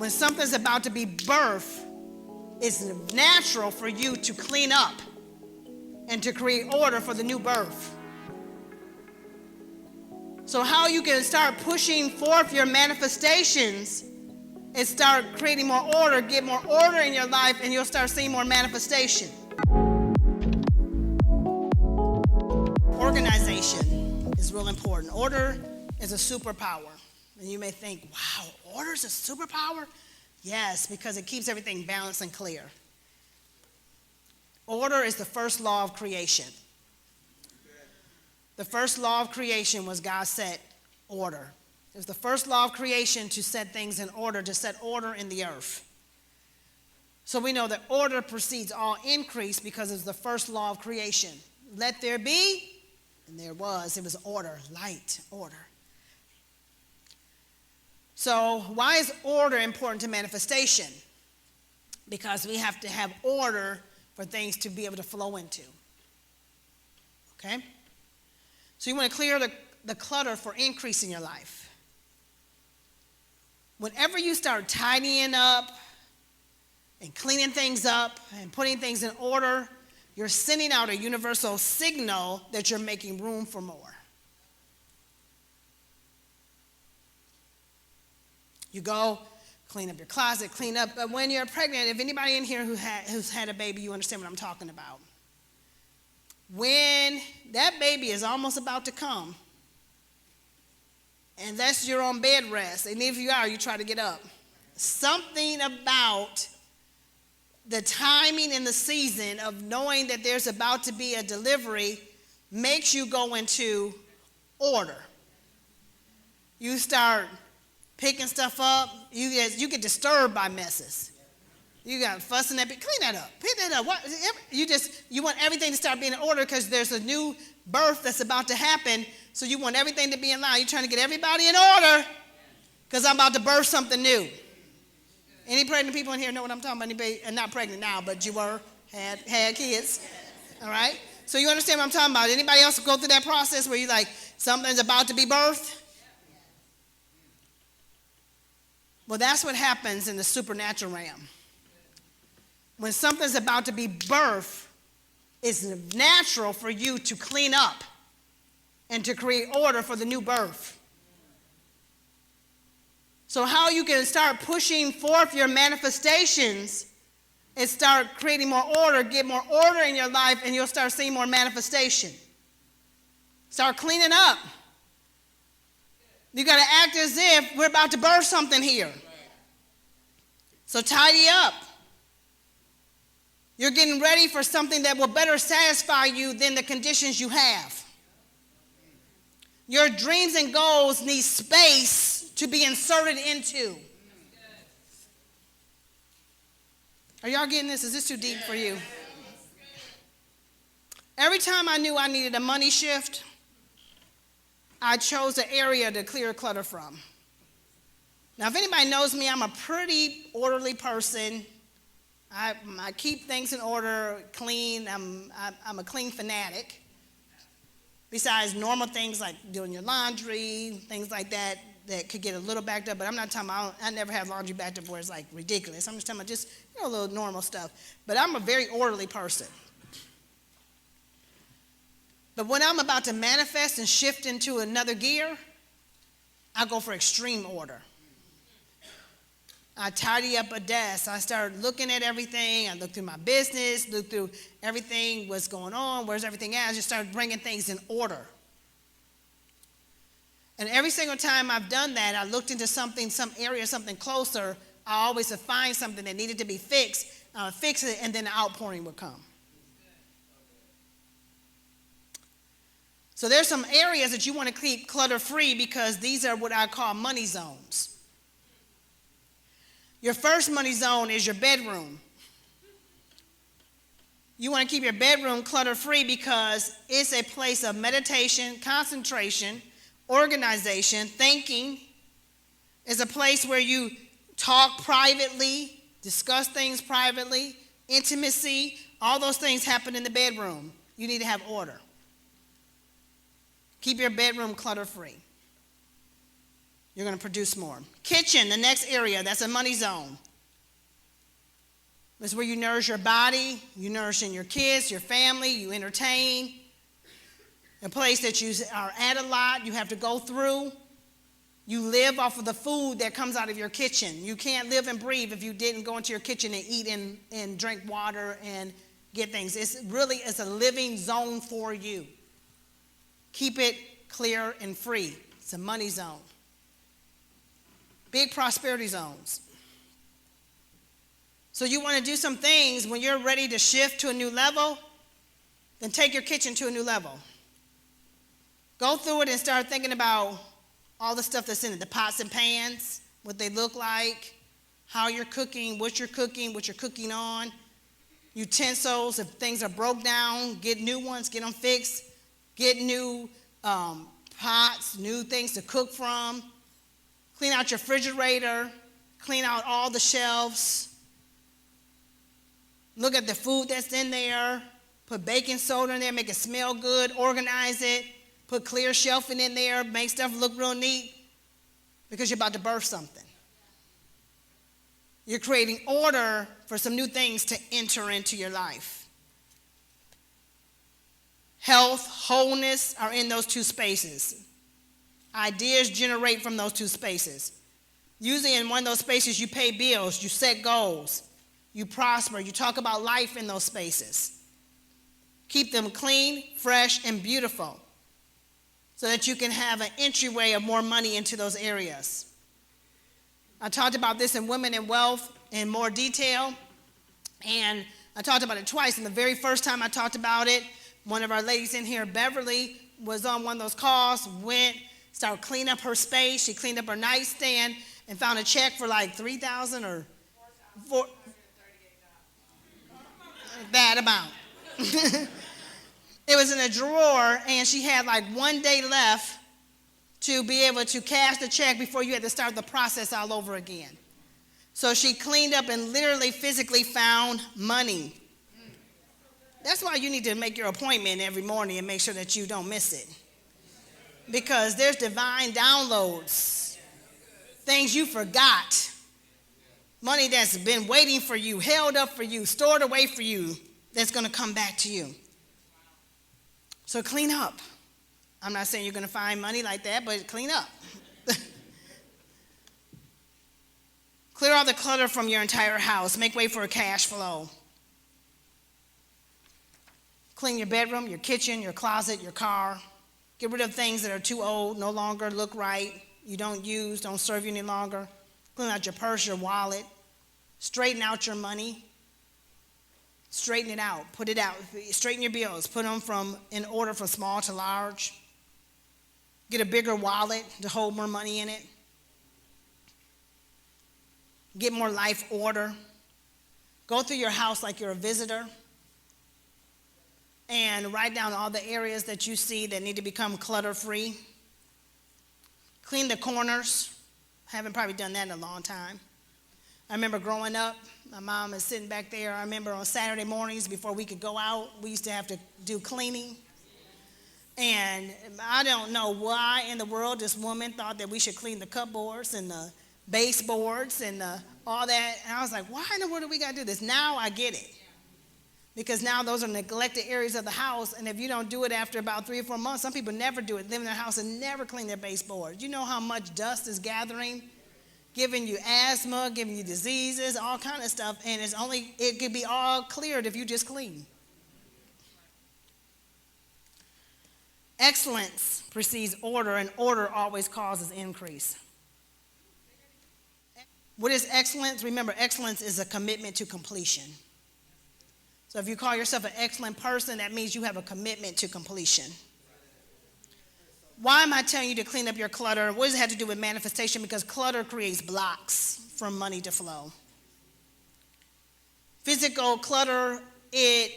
when something's about to be birthed, it's natural for you to clean up and to create order for the new birth. So how you can start pushing forth your manifestations is start creating more order, get more order in your life, and you'll start seeing more manifestation. Organization is real important. Order is a superpower. And you may think, wow, order is a superpower? Yes, because it keeps everything balanced and clear. Order is the first law of creation. The first law of creation was God set order. It was the first law of creation to set things in order, to set order in the earth. So we know that order precedes all increase because it's the first law of creation. Let there be, and there was. It was order, light, order. So why is order important to manifestation? Because we have to have order for things to be able to flow into. Okay? So you want to clear the clutter for increase in your life. Whenever you start tidying up and cleaning things up and putting things in order, you're sending out a universal signal that you're making room for more. You go, clean up your closet, clean up. But when you're pregnant, if anybody in here who's had a baby, you understand what I'm talking about. When that baby is almost about to come, unless you're on bed rest, and if you are, you try to get up. Something about the timing and the season of knowing that there's about to be a delivery makes you go into order. You start picking stuff up. You get disturbed by messes. You got fussing at it. Clean that up. Pick that up. You want everything to start being in order because there's a new birth that's about to happen. So you want everything to be in line. You're trying to get everybody in order because I'm about to birth something new. Any pregnant people in here know what I'm talking about? Anybody, not pregnant now, but you had kids. All right? So you understand what I'm talking about. Anybody else go through that process where you're like, something's about to be birthed? Well, that's what happens in the supernatural realm. When something's about to be birthed, it's natural for you to clean up and to create order for the new birth. So how you can start pushing forth your manifestations is start creating more order, get more order in your life, and you'll start seeing more manifestation. Start cleaning up. You got to act as if we're about to birth something here. So tidy up. You're getting ready for something that will better satisfy you than the conditions you have. Your dreams and goals need space to be inserted into. Are y'all getting this? Is this too deep for you? Every time I knew I needed a money shift, I chose an area to clear clutter from. Now, if anybody knows me, I'm a pretty orderly person. I keep things in order, clean. I'm a clean fanatic. Besides normal things like doing your laundry, things like that could get a little backed up. But I'm not talking about, I never have laundry backed up where it's like ridiculous. I'm just talking about just, a little normal stuff. But I'm a very orderly person. But when I'm about to manifest and shift into another gear, I go for extreme order. I tidy up a desk. I start looking at everything. I look through my business, look through everything, what's going on, where's everything at. I just start bringing things in order. And every single time I've done that, I looked into something, some area, something closer, I always would find something that needed to be fixed. I would fix it, and then the outpouring would come. So there's some areas that you want to keep clutter-free because these are what I call money zones. Your first money zone is your bedroom. You want to keep your bedroom clutter-free because it's a place of meditation, concentration, organization, thinking. It's a place where you talk privately, discuss things privately, intimacy. All those things happen in the bedroom. You need to have order. Keep your bedroom clutter-free. you're going to produce more. Kitchen, the next area, that's a money zone. It's where you nourish your body, you nourish in your kids, your family, you entertain. A place that you are at a lot, you have to go through. You live off of the food that comes out of your kitchen. You can't live and breathe if you didn't go into your kitchen and eat and drink water and get things. It's a living zone for you. Keep it clear and free. It's a money zone. Big prosperity zones. So you want to do some things when you're ready to shift to a new level, then take your kitchen to a new level. Go through it and start thinking about all the stuff that's in it, the pots and pans, what they look like, how you're cooking, what you're cooking on, utensils, if things are broke down, get new ones, get them fixed, get new pots, new things to cook from, clean out your refrigerator, clean out all the shelves, look at the food that's in there, put baking soda in there, make it smell good, organize it, put clear shelving in there, make stuff look real neat, because you're about to birth something. You're creating order for some new things to enter into your life. Health, wholeness are in those two spaces. Ideas generate from those two spaces. Usually in one of those spaces, you pay bills, you set goals, you prosper, you talk about life in those spaces. Keep them clean, fresh, and beautiful, so that you can have an entryway of more money into those areas. I talked about this in Women in Wealth in more detail, and I talked about it twice. And the very first time I talked about it, one of our ladies in here, Beverly, was on one of those calls, started cleaning up her space. She cleaned up her nightstand and found a check for like $3,000 or $4,038. That amount. It was in a drawer, and she had like 1 day left to be able to cash the check before you had to start the process all over again. So she cleaned up and literally physically found money. That's why you need to make your appointment every morning and make sure that you don't miss it. Because there's divine downloads, things you forgot, money that's been waiting for you, held up for you, stored away for you, that's going to come back to you. So clean up. I'm not saying you're going to find money like that, but clean up. Clear all the clutter from your entire house. Make way for a cash flow. Clean your bedroom, your kitchen, your closet, your car. Get rid of things that are too old, no longer look right, you don't use, don't serve you any longer. Clean out your purse, your wallet. Straighten out your money. Straighten it out, put it out. Straighten your bills, put them in order from small to large. Get a bigger wallet to hold more money in it. Get more life order. Go through your house like you're a visitor. And write down all the areas that you see that need to become clutter-free. Clean the corners. I haven't probably done that in a long time. I remember growing up, my mom is sitting back there. I remember on Saturday mornings before we could go out, we used to have to do cleaning. And I don't know why in the world this woman thought that we should clean the cupboards and the baseboards and all that. And I was like, why in the world do we got to do this? Now I get it. Because now those are neglected areas of the house, and if you don't do it after about 3 or 4 months, some people never do it, live in their house and never clean their baseboards. You know how much dust is gathering, giving you asthma, giving you diseases, all kind of stuff, and it could be all cleared if you just clean. Excellence precedes order, and order always causes increase. What is excellence? Remember, excellence is a commitment to completion. So if you call yourself an excellent person, that means you have a commitment to completion. Why am I telling you to clean up your clutter? What does it have to do with manifestation? Because clutter creates blocks for money to flow. Physical clutter, it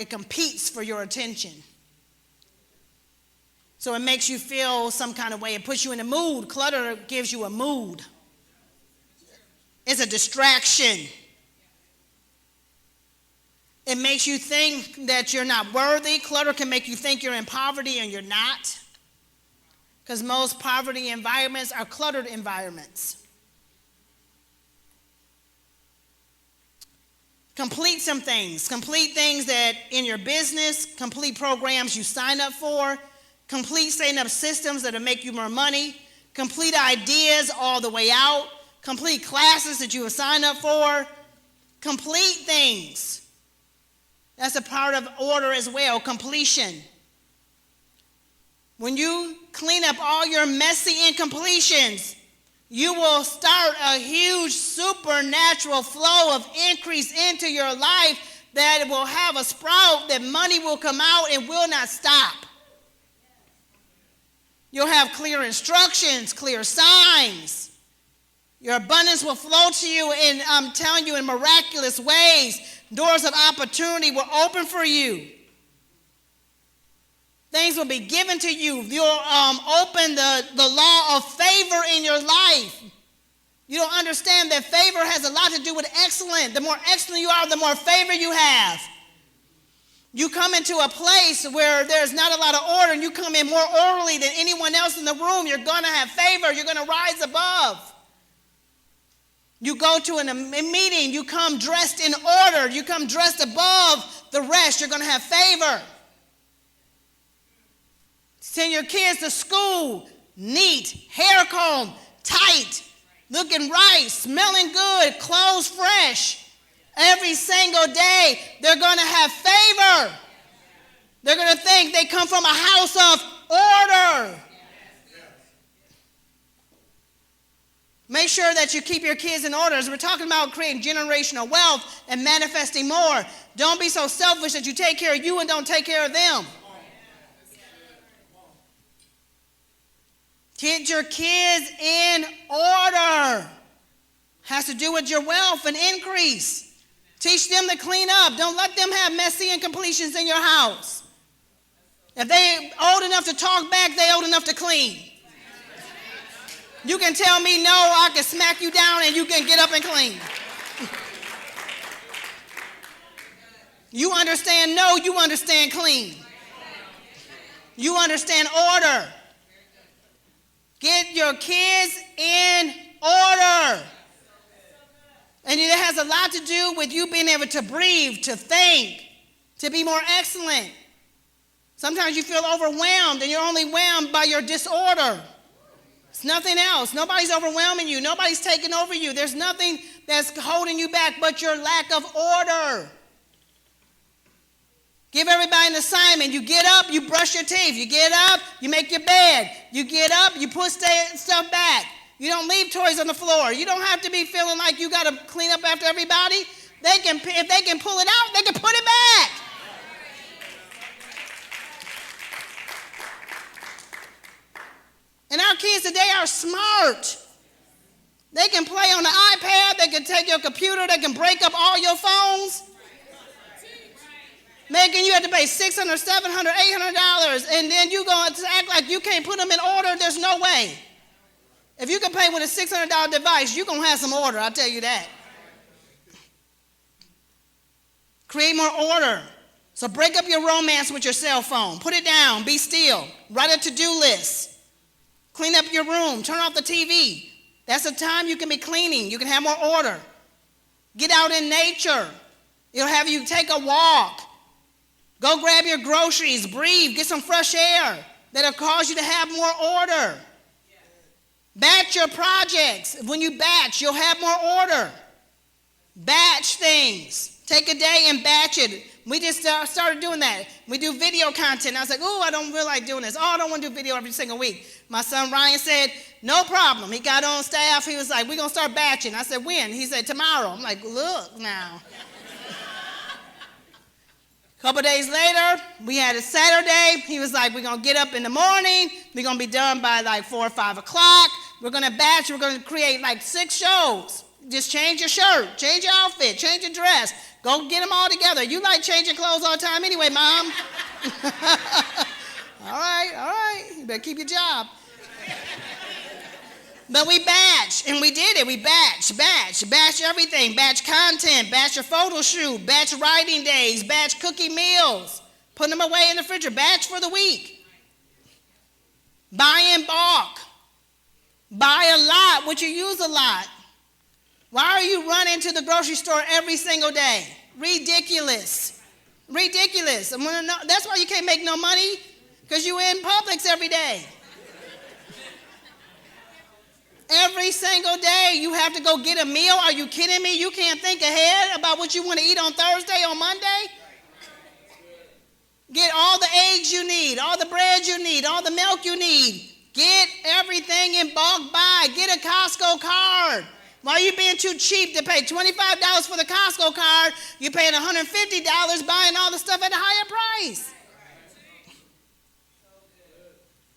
competes for your attention. So it makes you feel some kind of way. It puts you in a mood. Clutter gives you a mood. It's a distraction. It makes you think that you're not worthy. Clutter can make you think you're in poverty and you're not. because most poverty environments are cluttered environments. Complete some things. Complete things that in your business, complete programs you sign up for, complete setting up systems that'll make you more money, complete ideas all the way out, complete classes that you have signed up for, complete things. That's a part of order as well, completion. When you clean up all your messy incompletions, you will start a huge supernatural flow of increase into your life that will have a sprout, that money will come out and will not stop. You'll have clear instructions, clear signs. Your abundance will flow to you in, I'm telling you, in miraculous ways. Doors of opportunity will open for you. Things will be given to you. You'll open the law of favor in your life. You don't understand that favor has a lot to do with excellence. The more excellent you are, the more favor you have. You come into a place where there's not a lot of order, and you come in more orderly than anyone else in the room. You're going to have favor. You're going to rise above. You go to a meeting, you come dressed in order. You come dressed above the rest. You're going to have favor. Send your kids to school, neat, hair comb, tight, looking right, smelling good, clothes fresh. Every single day, they're going to have favor. They're going to think they come from a house of order. Make sure that you keep your kids in order. As we're talking about creating generational wealth and manifesting more, don't be so selfish that you take care of you and don't take care of them. Get your kids in order. Has to do with your wealth and increase. Teach them to clean up. Don't let them have messy incompletions in your house. If they're old enough to talk back, they're old enough to clean. You can tell me no, I can smack you down and you can get up and clean. You understand no, you understand clean. You understand order. Get your kids in order. And it has a lot to do with you being able to breathe, to think, to be more excellent. Sometimes you feel overwhelmed and you're only whelmed by your disorder. It's nothing else. Nobody's overwhelming you. Nobody's taking over you. There's nothing that's holding you back but your lack of order. Give everybody an assignment. You get up, you brush your teeth. You get up, you make your bed. You get up, you put stuff back. You don't leave toys on the floor. You don't have to be feeling like you got to clean up after everybody. If they can pull it out, they can put it back. And our kids today are smart. They can play on the iPad. They can take your computer. They can break up all your phones. Making you have to pay $600, $700, $800, and then you going to act like you can't put them in order. There's no way. If you can pay with a $600 device, you're going to have some order, I'll tell you that. Create more order. So break up your romance with your cell phone. Put it down. Be still. Write a to-do list. Clean up your room. Turn off the TV. That's the time you can be cleaning. You can have more order. Get out in nature. It'll have you take a walk. Go grab your groceries, breathe, get some fresh air. That'll cause you to have more order. Batch your projects. When you batch, you'll have more order. Batch things. Take a day and batch it. We just started doing that. We do video content. I was like, oh, I don't really like doing this. Oh, I don't want to do video every single week. My son Ryan said, no problem. He got on staff. He was like, we're going to start batching. I said, when? He said, tomorrow. I'm like, look now. A couple days later, we had a Saturday. He was like, we're going to get up in the morning. We're going to be done by like 4 or 5 o'clock. We're going to batch. We're going to create like 6 shows. Just change your shirt, change your outfit, change your dress. Go get them all together. You like changing clothes all the time anyway, Mom. All right. You better keep your job. But we batch, and we did it. We batch everything. Batch content, batch your photo shoot, batch writing days, batch cookie meals. Put them away in the refrigerator. Batch for the week. Buy in bulk. Buy a lot, what you use a lot. Why are you running to the grocery store every single day? Ridiculous. Ridiculous. That's why you can't make no money, because you're in Publix every day. Every single day you have to go get a meal. Are you kidding me? You can't think ahead about what you want to eat on Thursday or Monday? Get all the eggs you need, all the bread you need, all the milk you need. Get everything in bulk buy. Get a Costco card. Why are you being too cheap to pay $25 for the Costco card? You're paying $150 buying all the stuff at a higher price.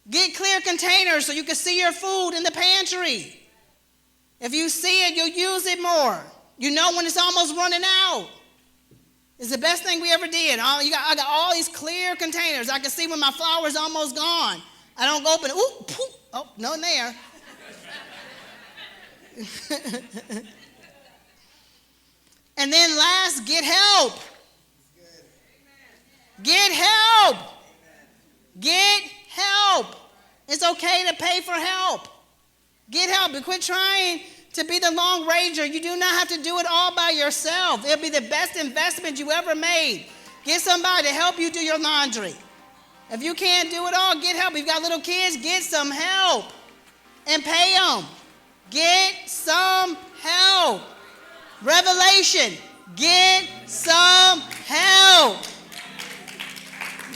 Get clear containers so you can see your food in the pantry. If you see it, you'll use it more. You know when it's almost running out. It's the best thing we ever did. I got all these clear containers. I can see when my flour's almost gone. I don't go open it. Ooh, poof. Oh, no in there. And then last, get help. Get help. Get help. It's okay to pay for help. Get help. But quit trying to be the Lone Ranger. You do not have to do it all by yourself. It'll be the best investment you ever made. Get somebody to help you do your laundry. If you can't do it all, get help. If you've got little kids, get some help and pay them. Get some help. Revelation, get some help.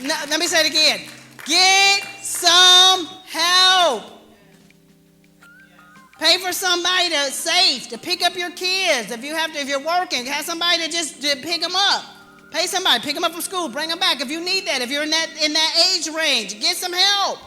No, let me say it again. Get some help. Pay for somebody to pick up your kids. If you're working, have somebody to pick them up. Pay somebody, pick them up from school, bring them back if you need that. If you're in that age range, get some help.